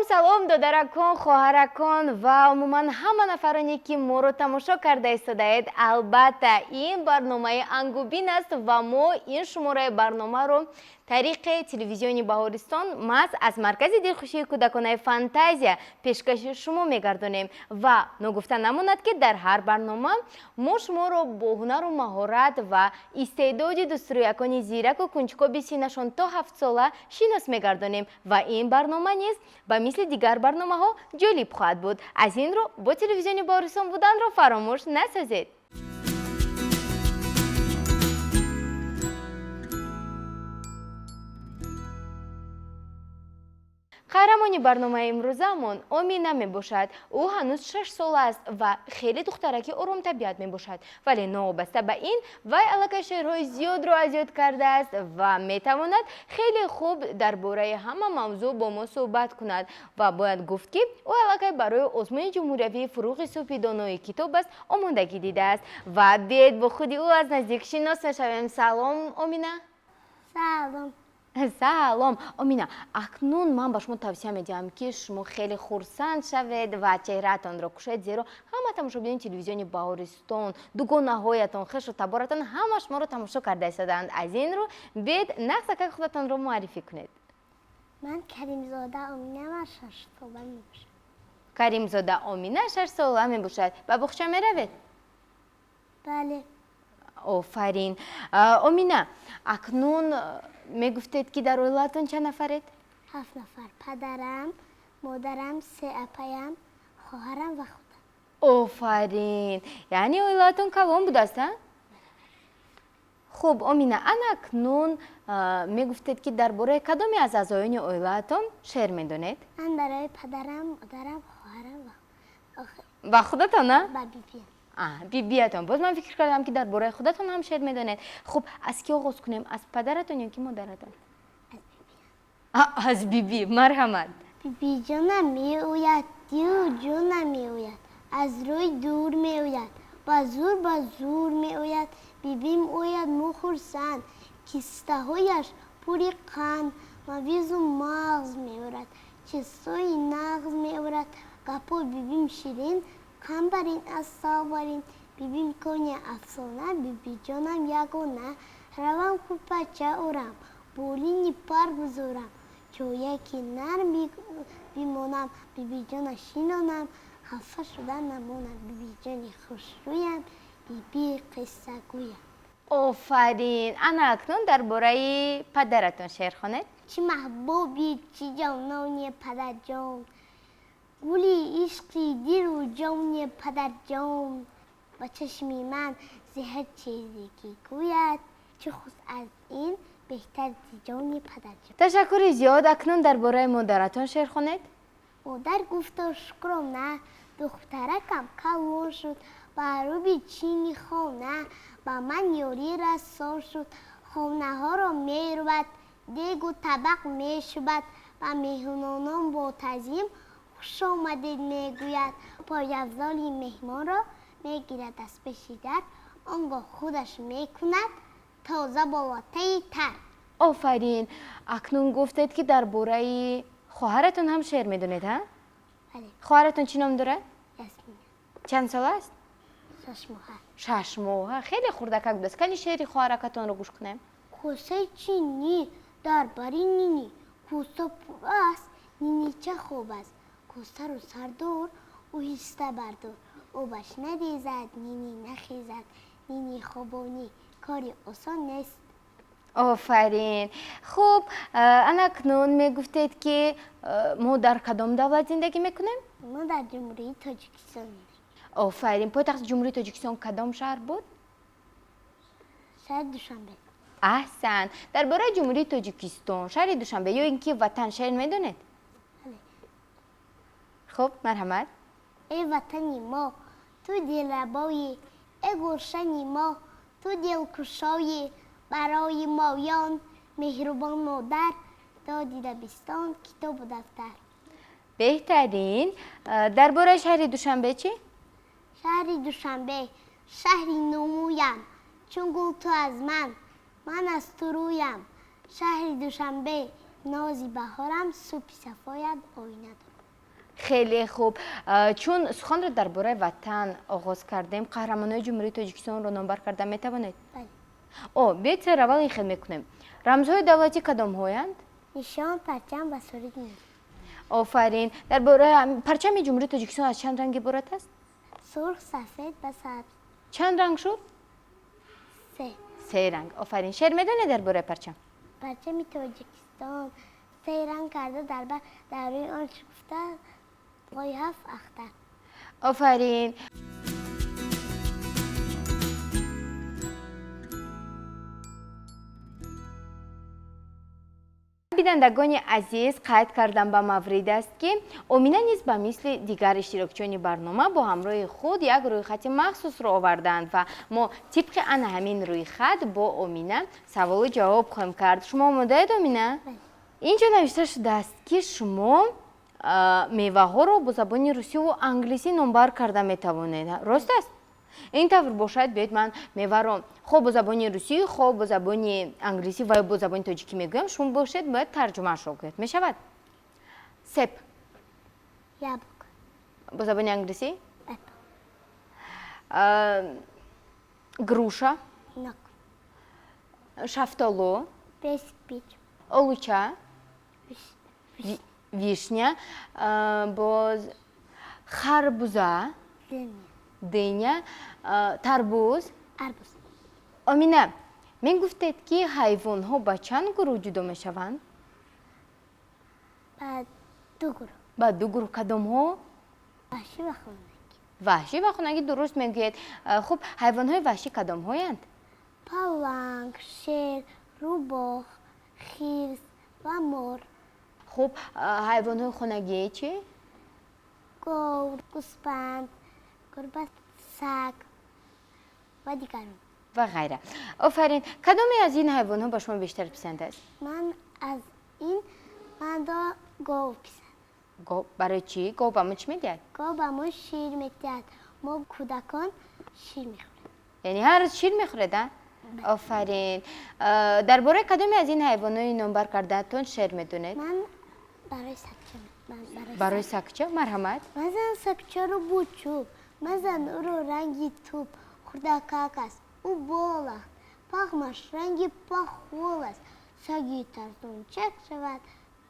салом додаракон, хоҳаракон ва умуман ҳама нафароне ки моро тамошо карда истодаед. Албатта ин барномаи Ангубин аст ва мо ин шумораи барномаро тариқи телевизиони Баҳористон маз аз маркази дилхушии кӯдаконаи Фантазия пешкаши шумо мегардонем ва ногуфта намонад ки дар ҳар барнома мо шуморо бо ҳунару маҳорат ва истеъдоди дустурӯякони зираку кунҷкоби синашон то 7 сола шинос мегардонем ва ин барнома низ ба мисли дигар барномаҳо ҷолиб хоҳад буд. Аз ин рӯ бо телевизиони Баҳористон буданро фаромӯш насозед. қаҳрамони барномаи имрӯзаамон Омина мебошад. Ӯ ҳанӯз 6 сола аст ва хеле духтараки оромтабиат мебошад. Вале новобаста ба ин вай аллакай шеърҳои зиёдро азёд кардааст ва метавонад хеле хуб дар бораи ҳама мавзӯъ бо мо суҳбат кунад ва бояд гуфт ки ӯ аллакай барои озмуни ҷумҳуриявии фуруғи субҳи донои китоб аст омодагӣ дидааст ва биед бо худи ӯ аз наздик шинос мешавем. Салом Омина. Салом. Салом Омина, акнун ман ба шумо тавсия медиҳам ки шумо хеле хурсанд шавед ва чеҳраатонро кушед, зеро ҳама тамошобини телевизиони Баҳористон, дугонаҳоятон, хешу таборатон ҳама шуморо тамошо карда истодаанд. Аз ин рӯ биед нақсакай худатонро муаррифӣ кунед. Ман Каримзода Омина ва 6 сола мебошам. Каримзода Омина 6 сола мебошад. Ба боғча меравед? Бале. Офарин. Омина, акнун мегуфтед ки дар оилаатон чанд нафаред? 7 нафар. Падарам, модарам, 3 апаям, хоҳарам ва худам. Офарин. Яъни оилаатон калон будааст, а? Хуб, Омина, ана акнун мегуфтед ки дар бораи кадоме аз аъзоёни оилаатон шеър медонед? Ман барои падарам, модарам, хоҳарам ва худатон, а? ва бибиям. бибиятон. Боз ман фикр кардам ки дар бораи худатон ҳам шеър медонед. Хуб, аз ки оғоз кунем? Аз падаратон ё ки модаратон? Аз бибиям. Аз биби. Марҳамат. Бибиҷонам меояд, дию ҷонам меояд, аз рӯи дур меояд, ба зур меояд. Бибим ояд мухурсанд, кистаҳояш пури қанд, мавизу мағз меорад, чистои нағз меорад. Гапои бибим ширин, камбарин аз савбарин. Бибим кони афсона, бибиҷонам ягона. Равам кӯпача орам, болини пар гузорам, ҷоя ки нар бимонам, бибиҷона шинонам, хафа шуда намонам. Бибиҷони хушрӯям, биби қиссагӯям. Офарин. Ана акнун дар бораи падаратон шеър хонед? Чӣ маҳбуби, чӣ ҷонони падарҷон, гули ишқи дилу ҷони падарҷон. Ба чашми ман зи ҳар чизе ки гӯяд, чӣ хуш аз ин беҳтар зи ҷони падарҷон. Ташаккури зиёд. Акнун дар бораи модаратон шеър хонед? Модар гуфта шукрона, духтаракам калон шуд, ба рӯби чини хона, ба ман ёрӣ расон шуд. Хонаҳоро мерӯад, дегу табақ мешӯбад, ба меҳмонон бо тазим хуш омадед мегӯяд. Пойафзоли меҳмонро мегирад аз пеши дар, он гоҳ худаш мекунад тоза болотаи тар. Офарин. Акнун гуфтед ки дар бораи хоҳаратон ҳам шеър медонед, а? Бале. Хоҳаратон чӣ ном дорад? Ясмина. Чанд сола аст? 6 моҳа. 6 моҳа. Хеле хурдакак будааст. Кани шеъри хоҳаракатонро гӯш кунем. Косаи чини дар бари нини, коса пур аст, нини ча хоб аст. Косаро сардор, оҳиста бардор, обаш нарезад, нини нахезад. Нини хобонӣ кори осон нест. Офарин. Хуб, ана акнун мегуфтед ки мо дар кадом давлат зиндагӣ мекунем? Мо дар ҷумҳурии Тоҷикистон мебошем. Офарин. Пойтахти ҷумҳурии Тоҷикистон кадом шаҳр буд? Шаҳри Душанбе. аҳсан. Дар бораи ҷумҳурии Тоҷикистон, шаҳри Душанбе ё ин ки ватан шеър медонед? Бале. Хуб, марҳамат. Эй ватани мо, ту дилрабоӣ, эй гулшани мо, ту дилкушоӣ. Барои моён меҳрубон модар, доди дабистон китобу дафтар. Беҳтарин. Дар бораи шаҳри Душанбе чӣ? Шаҳри Душанбе шаҳри номӯям, чун гул ту аз ман аз ту рӯям. Шаҳри Душанбе нози баҳорам, субҳи сафоят оина дорам. خیلی خوب. چون سخن را درباره وطن آغاز کردیم، قهرمانان جمهوری تاجیکستان را نامبر کردن میتوانید؟ بله. بیایید سر اول این خیلی میکنیم. رمزهای دولتی کدام هایند؟ نشان، پرچم و سرود نیست. آفرین. درباره پرچم جمهوری تاجیکستان از چند رنگ عبارت است؟ سرخ، سفید و سبز. چند رنگ شد؟ 3. 3 رنگ. آفرین. شعر میدونید درباره پرچم؟ پرچم تاجیکستان 3 رنگ کرده در روی آن شکفته پای 7 اختر. آفرین. بینندگان عزیز، قید کردم به مورد است که امینه نیز به مثل دیگر اشتراکچیان برنامه با همراه خود یک رویخط مخصوص را آوردند و ما طبق آن همین رویخط با امینه سوال و جواب خواهیم کرد. شما آماده اید امینه؟ اینجا نوشته شده است که شما میوه ها را با زبان روسی و انگلیسی نامبر کرده می توانید. راست است؟ این طور باشد بیاید من میوه را خوب با زبان روسی، خوب با زبان انگلیسی و با زبان تاجیکی میگویم، شما باشد باید ترجمهش را کنید. می شود؟ سپ یابک. با زبان انگلیسی؟ اپل. گروشا، نک. شفتالو، پیچ. олуча، вишня, باز خربوزه، دیня, تربوز. اربوز. امینه، من گفتید که حیوان ها با چند گروه جدا می شوند؟ با 2 گروه. با 2 گروه. کدام ها؟ وحشی و خونگی. وحشی و خونگی درست میگوید. خب حیوان های وحشی کدام هایند؟ پلنگ، شیر، روباه، خرس و مور. خب حیوان های خونگی چی؟ گور، گوسفند، گربه، سگ و دیگران. و غیره. آفرین. کدامی از این حیوان ها با شما بیشتر پسند است؟ من دا گاو پسند. گاو برای چی؟ گاو به ما چی میدهد؟ گاو به ما شیر میدهد. ما کودکان شیر میخوریم. یعنی هر روز شیر میخورید؟ آفرین. درباره کدامی از این حیوانات نامبر کردهتون شعر میدونید؟ من برای سگچه. برای سگچه؟ مرحمت. مزن سگچه رو بود چوب. مزن او رو رنگی توپ. خردکک است. او بال است. پخمش رنگی پخول است. سگی ترسون چک شود.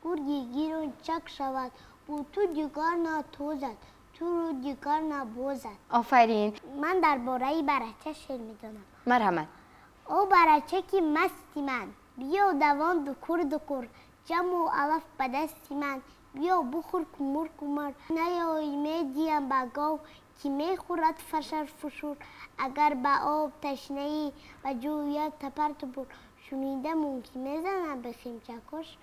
گرگی گیرون چک شود. او تو دیگر نتوزد. تو رو دیگر نبوزد. آفرین. من درباره برچه شعر میدونم. مرحمت. او برچه که مستی من. بیا دوان دکور جمع و علف به دستی من. بیا بخور کمر نیایی میدیم به گاو که میخورد فشر فشور. اگر به آب تشنهی و جوید تپر تپر. شنیده مونکی میزنم به خیمچکش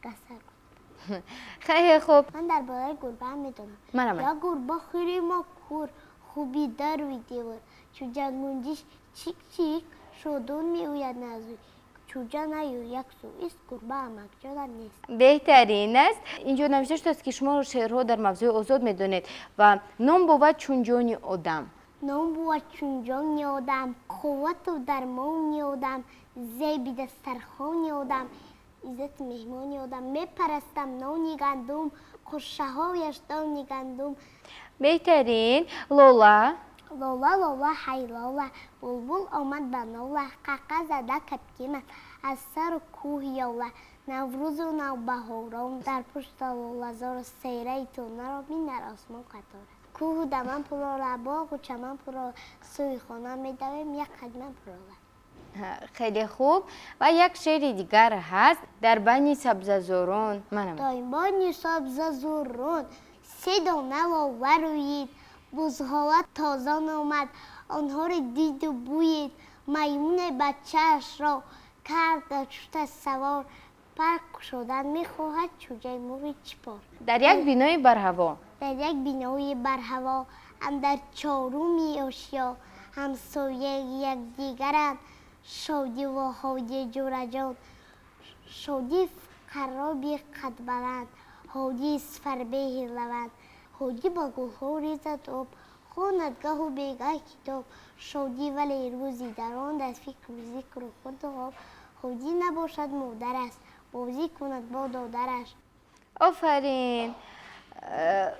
قصر کن. خیلی خوب. من درباره گربه هم میدونم. مرحمت. یا گربه خیلی ما کور خوبی در وی دیور. چو جنگونجیش چیک چیک شدون میوید نزوی. چوجا نیو یک سو ایست گربه همک جادم نیست. بهترین است. اینجا نوشته شده است که شما شعرها در موضوع آزاد میدونید و نام بود چونجانی آدم. نام بود چونجانی آدم. قوت و درمانی آدم. زیبی دسترخانی آدم. عزت مهمانی آدم. میپرستم نانی گندم. خوشهایش دانی گندم. بهترین. لولا. لالا های لالا. بلبل آمد به ناله. ققه زده کپکیمت از سر کوه یاله. نوروز و نوبهاران در پشت لاله زار سیره تو نرا بینر آسمان قطاره. کوه و دمن پراره باغ و چمن پراره. سوی خانه میدویم یک قدم پراره. خیلی خوب. و یک شعر دیگر هست. در بین سبززاران. در بین سبززاران 3 دانه لاله رویید. بزغاله تازه آمد. آنها را دید و بویید. میمون بچه‌اش را کرد در چوت سوار. پر شدن میخواهد چوجه موی چپار. در یک بینای بر هوا. در یک بینای بر هوا. اندر چهارمی اشیا. همسایه یکدیگرند. شادی و هادی جورجان. شادی خرابی قد بلند. هادی فربه لوند. هادی با گلها ریزد آب. خواندگاه و بیگاه کتاب. شادی ولی روزی در آن دست فکر و ذکر و خود خواب. هادی نباشد مادر است. بازی کند با دادرش. آفرین.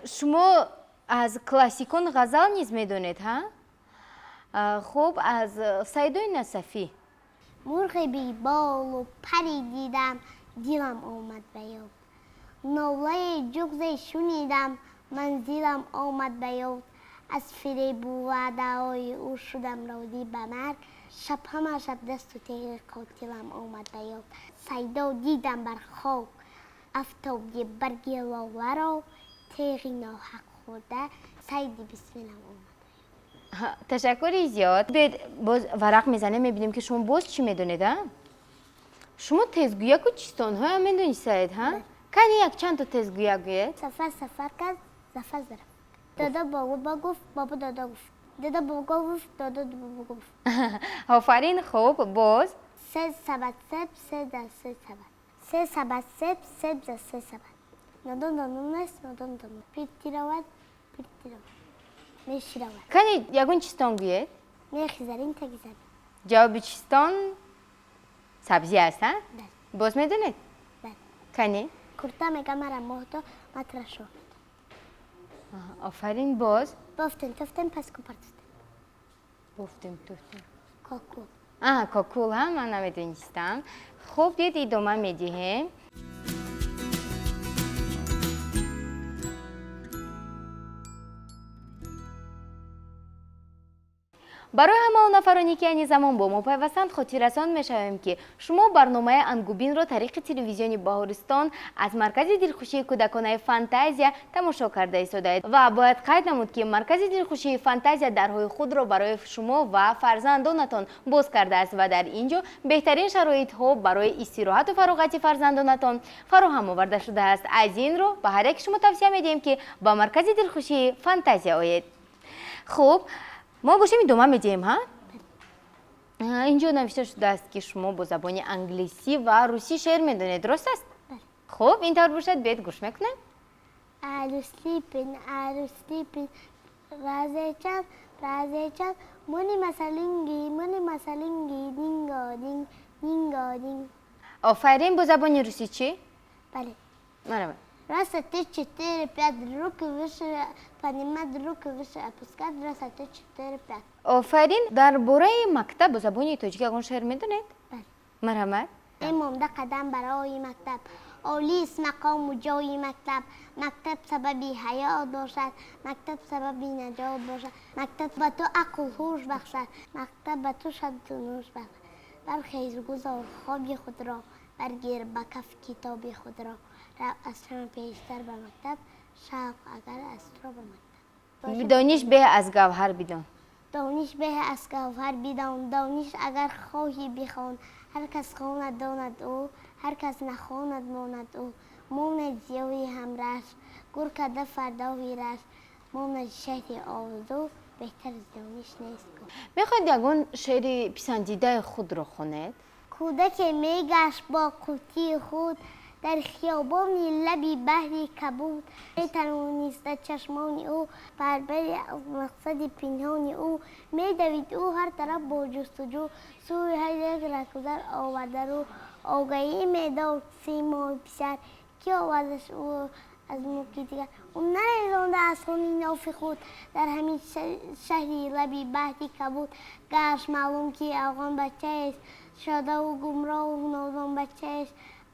شما از کلاسیکون غزل نیز میدونید ها؟ خب از سیدای نصفی. مرغ بی بال و پری دیدم دیلم آمد به یاد ناله جغز شنیدم منزلم آمد به یاد از فریب و وعده‌های او شدم راضی به مرگ شب همه شب دست و تیغ قاتلم آمد به یاد سیدا دیدم بر خاک آفتابی برگ لاله را تیغی ناحق خورده سید بسملم آمد. تشکری زیاد. باز ورق میزنه میبینیم که شما باز چی میدونید ها؟ شما تزگویک و چیستان ها هم میدونید سعید ها؟ کنی یک چند تا تزگویک گوید؟ سفر کرد زفر زرم دادا بابا گفت بابا دادا گفت دادا بابا گفت دادا بابا گفت. آفرین. خوب باز سه سبت سب سه در سه سبت سه سبت سب سب در سه سبت ندان دانون است ندان دانون پیتی رود میشی رود. کنی یگون چیستان گوید؟ میخیزارین تگیزارین. جواب چیستان سبزی هست ها؟ بله. باز میدونید؟ بله. کنی؟ کرتا میگه مرا مهدو مطرح شو. آفرین. باز بافتن تفتن پس کپرتستن. گفتیم توفتیم. کاکول. کاکول هم من نمیدونستم. خب دید ادامه میدیم. برای همه اون نفرانی که این زمان با ما پیوستند خاطر رسان میشویم که شما برنامه انگوبین را طریق تلویزیون بهارستان از مرکز دلخوشی کودکانه فانتازیا تماشا کرده ایستادید و باید قید نمود که مرکز دلخوشی فانتازیا درهای خود را برای شما و فرزندانتان باز کرده است و در اینجا بهترین شرایط ها برای استراحت و فراغت فرزندانتان فراهم آورده شده است. از این رو به هر یک شما توصیه میدیم که با مرکز دلخوشی فانتازیا آیید. خب ما گوشیم ادامه میدیم ها؟ اینجا نوشته شده است که شما با زبان انگلیسی و روسی شعر میدونید، درست است؟ بله. خب اینطور باشد بیاید گوش میکنیم. I was sleeping, razechan, moni masalingi, dingo ding. آفرین. با زبان روسی چی؟ بله. مرحبا. Раз, 3, 4, 5, руки выше, поднимать руки выше, опускать, раз, 2, 4, 5. آفرین. درباره مکتب با زبان تاجیکی اون شعر میدونید؟ بله. مرحبا. امام ده قدم برای مکتب آلیس مقام و جای مکتب سببی حیات باشد مکتب سببی نجات باشد مکتب به تو عقل هوش بخشد مکتب به تو شد نوش بخشد برخیز گذار خوابی خود را برگیر به کف کتابی خود را رو از همه پیشتر به مکتب شوق اگر از تو به مکتب دانش به از گوهر بدان. دانش به از گوهر بدان دانش اگر خواهی بخوان هر کس خواند داند او هر کس نخواند ماند او ماند زیوی همرش گر کده فرداوی رش ماند شهر آرزو بهتر از دانش نیست. میخواید یگون شعر پسندیده خود را خوانید؟ کودک میگشت با قوطی خود در خیابانی لبی بحری کبود میتوانست چشمان او پربر مقصد پنهان او میدوید او هر طرف با جستجو سوی هر یک رهگذر آورده رو آگهی میداد 3 ماه پیشتر که آوردش او از موقعی دیگر او نریزانده از خونی ناف خود در همین شهری لبی بحری کبود گشت معلوم که افغان بچه است شاده و گمراه و نازان بچه است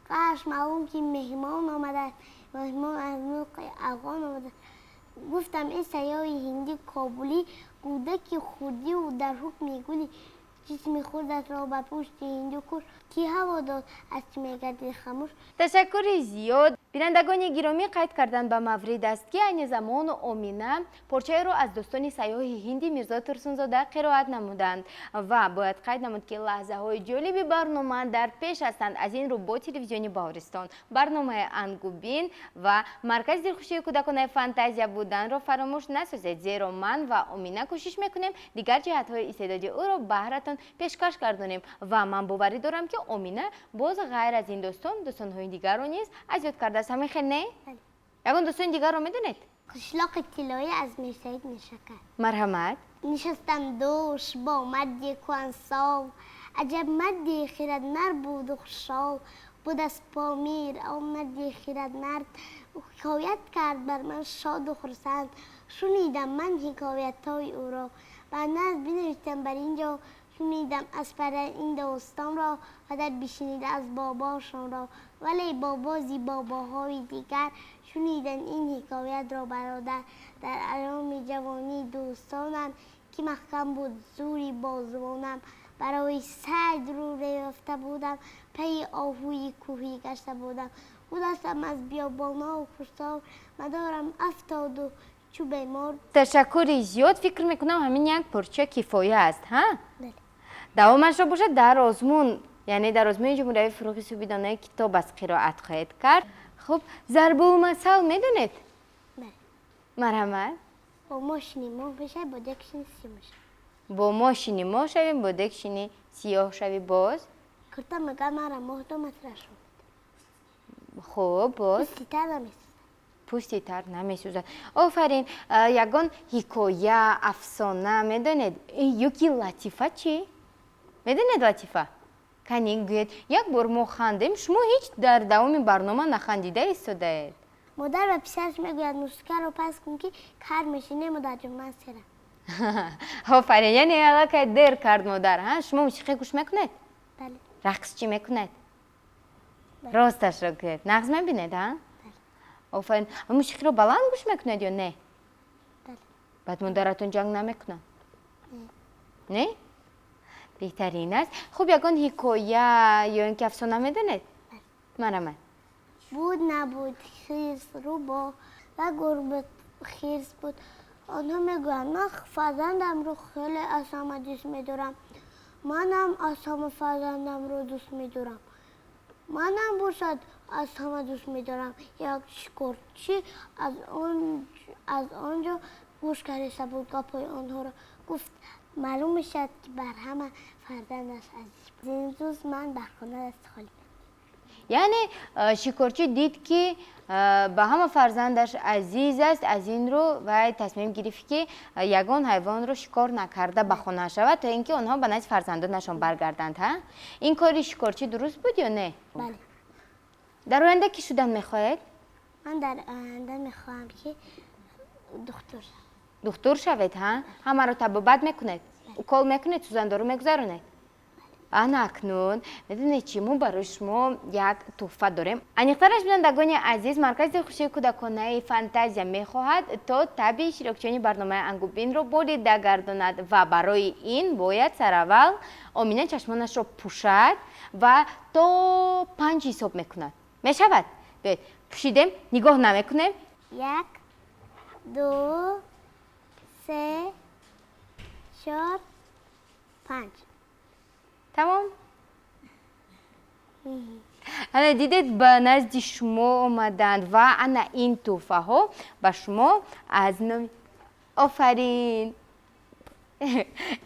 قاش معلوم که مهمان آمده مهمان از موقع افغان آمده گفتم این سیاه هندی کابلی کودک خودی و در حکم گلی جسم خودت را به پشت هندو کش کی هوا داد از چی میگردی خاموش. تشکر زیاد. بینندگان گرامی قید کردن به مورد است که این زمان آمینه پارچه را از دوستان سیاه هندی میرزا ترسونزاده قرائت نمودند و باید قید نمود که لحظه های جالب برنامه در پیش هستند. از این رو با تلویزیون بهارستان برنامه انگوبین و مرکز دلخوشی کودکان فانتازیا بودن را فراموش نسازید زیرا من و آمینه کوشش میکنیم دیگر جهت های استعدادی او را بهرتان پیشکش گردانیم و من باوری دارم که آمینه باز غیر از این دوستان های دیگر رو نیز از یاد کرده است. همین خیلی نه؟ یکون دوستان دیگر رو میدونید؟ قشلاق طلایی از میرسید نشکر مرحمت. نشستم دوش با مردی کهنسال عجب مردی خردمند بود و خوشحال بود از پامیر. مردی خردمند حکایت کرد بر من شاد و خرسند. شنیدم من حکایت های او را و نزد بنوشتم بر اینجا. شنیدم از پر این داستان را و در بشنیده از باباشان را. ولی با بعضی باباهای دیگر شنیدن این حکایت را برادر. در ایام جوانی دوستانم که محکم بود زوری بازوانم. برای سعد رو رفته بودم پی آهوی کوهی گشته بودم. بودستم از بیابانا و کوهسار مدارم 70 چوب مرد. تشکری زیاد. فکر میکنم همین یک پرچه کفایه است ها؟ بله. دوامش را باشه در آزمون، یعنی در آزمون جمهوری فروغی سوبیدانه کتاب از قرائت خواهید کرد. خب ضرب المثل میدونید؟ بله. مرحمت. با ماشینی ما بشه با دکشن سیاه میشه. با ماشینی ما شویم با دکشینی سیاه شوی باز. کرتا میگه مرا مهدو مطرح شد. خب باز پوستی تر نمیسوزد. پوستی تر نمیسوزد. آفرین. یگان حکایه افسانه میدونید؟ یکی لطیفه چی؟ میدونید لطیفه؟ کنی گوید یک بار ما خندیم شما هیچ در دوام برنامه نخندیده ایستاده. مادر و پسرش میگوید نوشکه رو پس کن که کار میشینه. مادر جون من سرم. آفرین. یعنی علاقه دیر کرد مادر ها؟ شما موسیقی گوش میکنید؟ بله. رقص چی میکنید؟ راستش رو گوید. نقص میبینید ها؟ آفرین. موسیقی رو بلند گوش میکنید یا نه؟ بله. بعد مادرتون جنگ نمیکنه؟ نه؟ بهترین است. خب یکان حکایه یا اینکه افسانه میدونید؟ مرحمت. بود نبود خیز رو با و گربه خیز بود. آنها میگویند من فرزندم رو خیلی از همه دوست میدارم. منم از همه فرزندم رو دوست میدارم. منم باشد از همه دوست میدارم. یک شکرچی از آنجا گوش کردیسته بود گپای آنها را. گفت معلوم میشد که بر همه فرزندش عزیز بود. این روز من بر خانه دست خالی. یعنی شکارچی دید که به همه فرزندش عزیز است، از این رو و تصمیم گرفت که یگان حیوان رو شکار نکرده به خانه شود تا اینکه آنها به نزد فرزندانشان برگردند. ها این کاری شکارچی درست بود یا نه؟ بله. در آینده کی شدن میخواهید؟ من در آینده میخواهم که دکتر شوم. دکتر شوید ها؟ همه رو طبابت میکنید؟ کال میکنید؟ سوزنده رو میگذارونید؟ آن اکنون میدونید چی؟ ما برای شما یک تحفه داریم. انیقترش بینندگان عزیز، مرکز خوشی کودکانه فانتازیا میخواهد تا طبع اشتراکچیان برنامه انگوبین رو برید گرداند و برای این باید سر اول آمینه چشمانش رو پوشد و تا 5 حساب میکند. میشود؟ پوشیدیم نگاه نمیکنیم. 1 2 3 4 5. تمام؟ انا دیدید به نزد شما آمدند و انا این تحفه ها به شما از نام آفرین.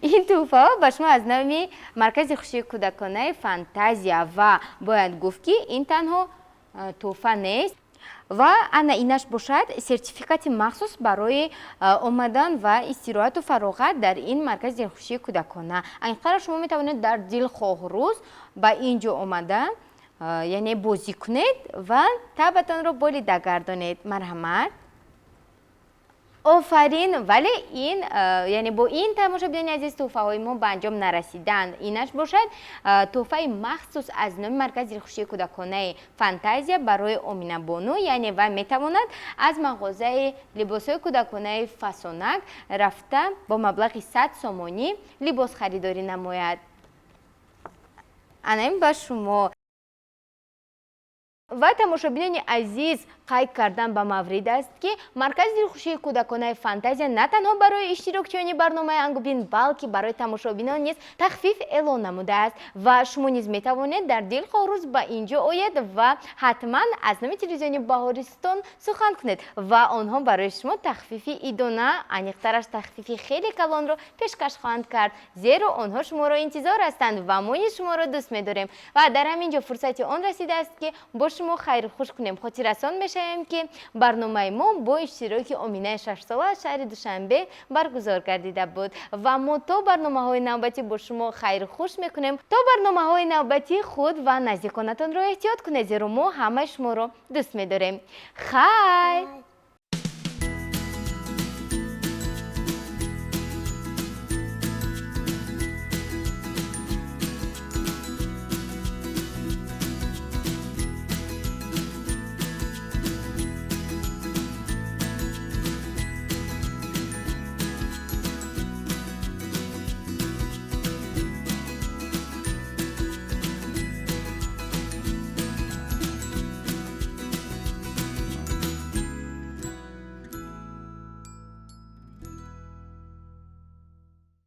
این تحفه ها به شما از نام مرکز خوشی کودکانه فانتازیا و باید گفت که این تنها تحفه نیست و انا اینش باشد سرتیفیکات مخصوص برای آمدن و استراحت و فراغت در این مرکز دلخوشی کودکانه. اینقدر شما میتوانید در دلخواه روز به اینجا آمدن یعنی بازی کنید و طبعتان رو بالید گردانید. مرحمت. آفرین. ولی این یعنی با این تماشاگران عزیز تحفه های ما به انجام نرسیدند. اینش باشد تحفه مخصوص از نام مرکز دلخوشی کودکانه فانتازیا برای آمینه بانو، یعنی و میتواند از مغازه لباس های کودکانه فاسونک رفته با مبلغ 100 سومانی لباس خریداری نماید. انا با شما و تماشاگران عزیز قید کردن به مورد است که مرکز دلخوشی کودکانه فانتازیا نه تنها برای اشتراکچیان برنامه انگوبین بلکه برای تماشاگران نیز تخفیف اعلان نموده است و شما نیز میتوانید در دلخواه روز به اینجا آیید و حتما از نام تلویزیون بهارستان سخن کنید و آنها برای شما تخفیف ایدونه انیقترش تخفیف خیلی کلان رو پیشکش خواهند کرد، زیرا آنها شما را انتظار هستند و ما شما را دوست می‌داریم و در همینجا فرصت آن رسیده است که با شما خیر خوش کنیم. خاطررسان میشیم که برنامه ما با اشتراک آمینه 6 ساله از شهر دوشنبه برگزار گردیده بود و ما تا برنامه های نوبتی با شما خیر خوش میکنیم. تا برنامه های نوبتی خود و نزدیکانتان را احتیاط کنید، زیرا ما همه شما را دوست می‌داریم. خیر.